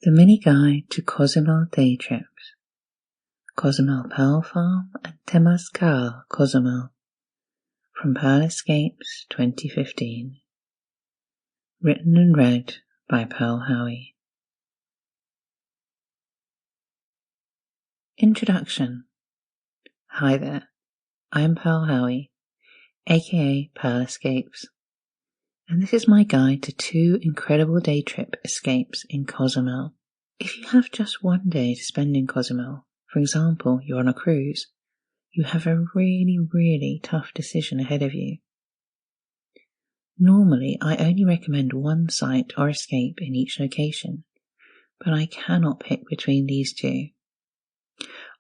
The Mini Guide to Cozumel Day Trips, Cozumel Pearl Farm and Temazcal Cozumel, from Pearl Escapes 2015. Written and read by Pearl Howie. Introduction. Hi there, I am Pearl Howie, aka Pearl Escapes, and this is my guide to 2 incredible day trip escapes in Cozumel. If you have just one day to spend in Cozumel, for example, you're on a cruise, you have a really tough decision ahead of you. Normally, I only recommend one site or escape in each location, but I cannot pick between these 2.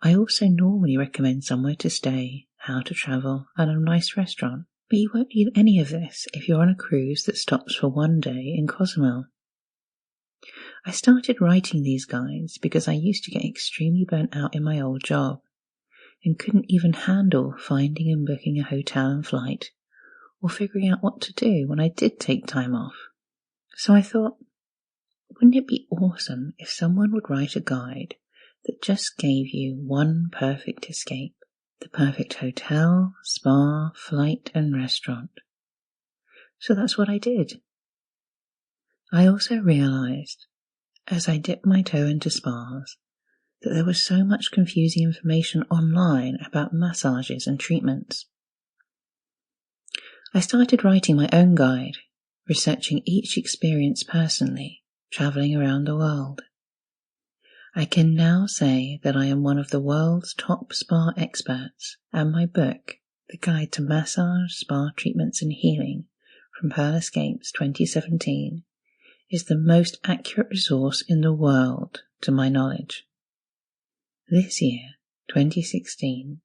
I also normally recommend somewhere to stay, how to travel, and a nice restaurant, but you won't need any of this if you're on a cruise that stops for one day in Cozumel. I started writing these guides because I used to get extremely burnt out in my old job and couldn't even handle finding and booking a hotel and flight or figuring out what to do when I did take time off. So I thought, wouldn't it be awesome if someone would write a guide that just gave you one perfect escape, the perfect hotel, spa, flight and restaurant. So that's what I did. I also realized, as I dipped my toe into spas, that there was so much confusing information online about massages and treatments. I started writing my own guide, researching each experience personally, traveling around the world. I can now say that I am one of the world's top spa experts, and my book, The Guide to Massage, Spa Treatments and Healing, from Pearl Escapes 2017, is the most accurate resource in the world, to my knowledge. This year, 2016,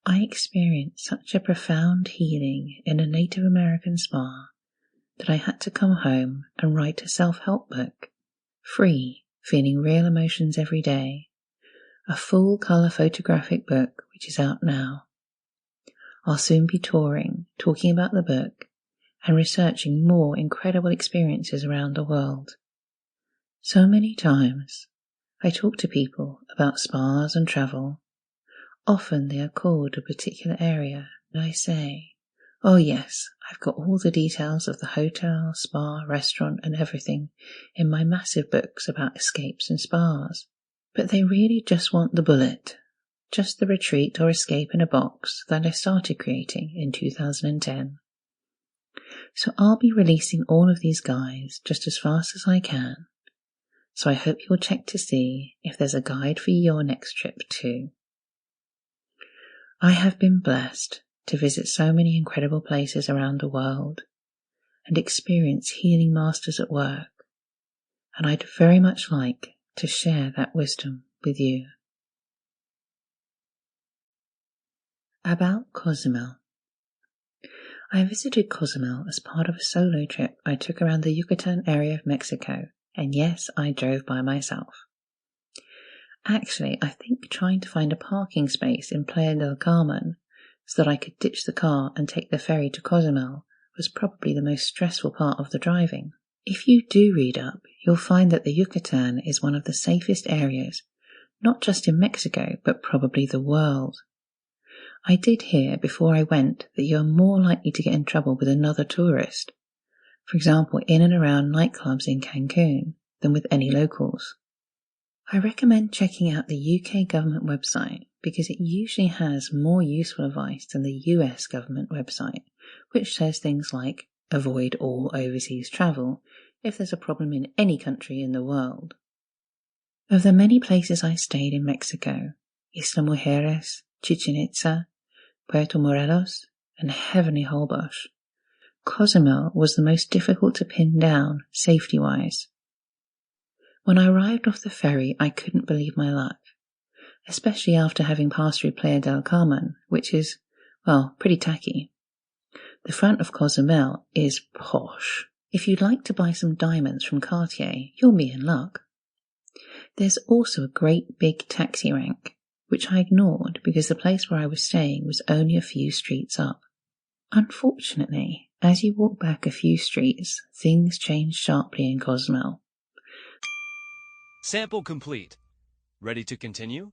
I experienced such a profound healing in a Native American spa that I had to come home and write a self-help book, free, feeling real emotions every day, a full colour photographic book which is out now. I'll soon be touring, talking about the book, and researching more incredible experiences around the world. So many times I talk to people about spas and travel. Often they are called a particular area, and I say, oh yes, I've got all the details of the hotel, spa, restaurant and everything in my massive books about escapes and spas. But they really just want the bullet, just the retreat or escape in a box that I started creating in 2010. So I'll be releasing all of these guides just as fast as I can. So I hope you'll check to see if there's a guide for your next trip too. I have been blessed to visit so many incredible places around the world and experience healing masters at work, and I'd very much like to share that wisdom with you. About Cozumel. I visited Cozumel as part of a solo trip I took around the Yucatan area of Mexico, and yes, I drove by myself. Actually, I think trying to find a parking space in Playa del Carmen so that I could ditch the car and take the ferry to Cozumel was probably the most stressful part of the driving. If you do read up, you'll find that the Yucatan is one of the safest areas, not just in Mexico, but probably the world. I did hear before I went that you're more likely to get in trouble with another tourist, for example in and around nightclubs in Cancun, than with any locals. I recommend checking out the UK government website because it usually has more useful advice than the US government website, which says things like avoid all overseas travel if there's a problem in any country in the world. Of the many places I stayed in Mexico, Isla Mujeres, Chichen Itza, Puerto Morelos, and heavenly Holbox, Cozumel was the most difficult to pin down safety-wise. When I arrived off the ferry, I couldn't believe my luck, especially after having passed through Playa del Carmen, which is, well, pretty tacky. The front of Cozumel is posh. If you'd like to buy some diamonds from Cartier, you'll be in luck. There's also a great big taxi rank, which I ignored because the place where I was staying was only a few streets up. Unfortunately, as you walk back a few streets, things change sharply in Cozumel. Sample complete. Ready to continue?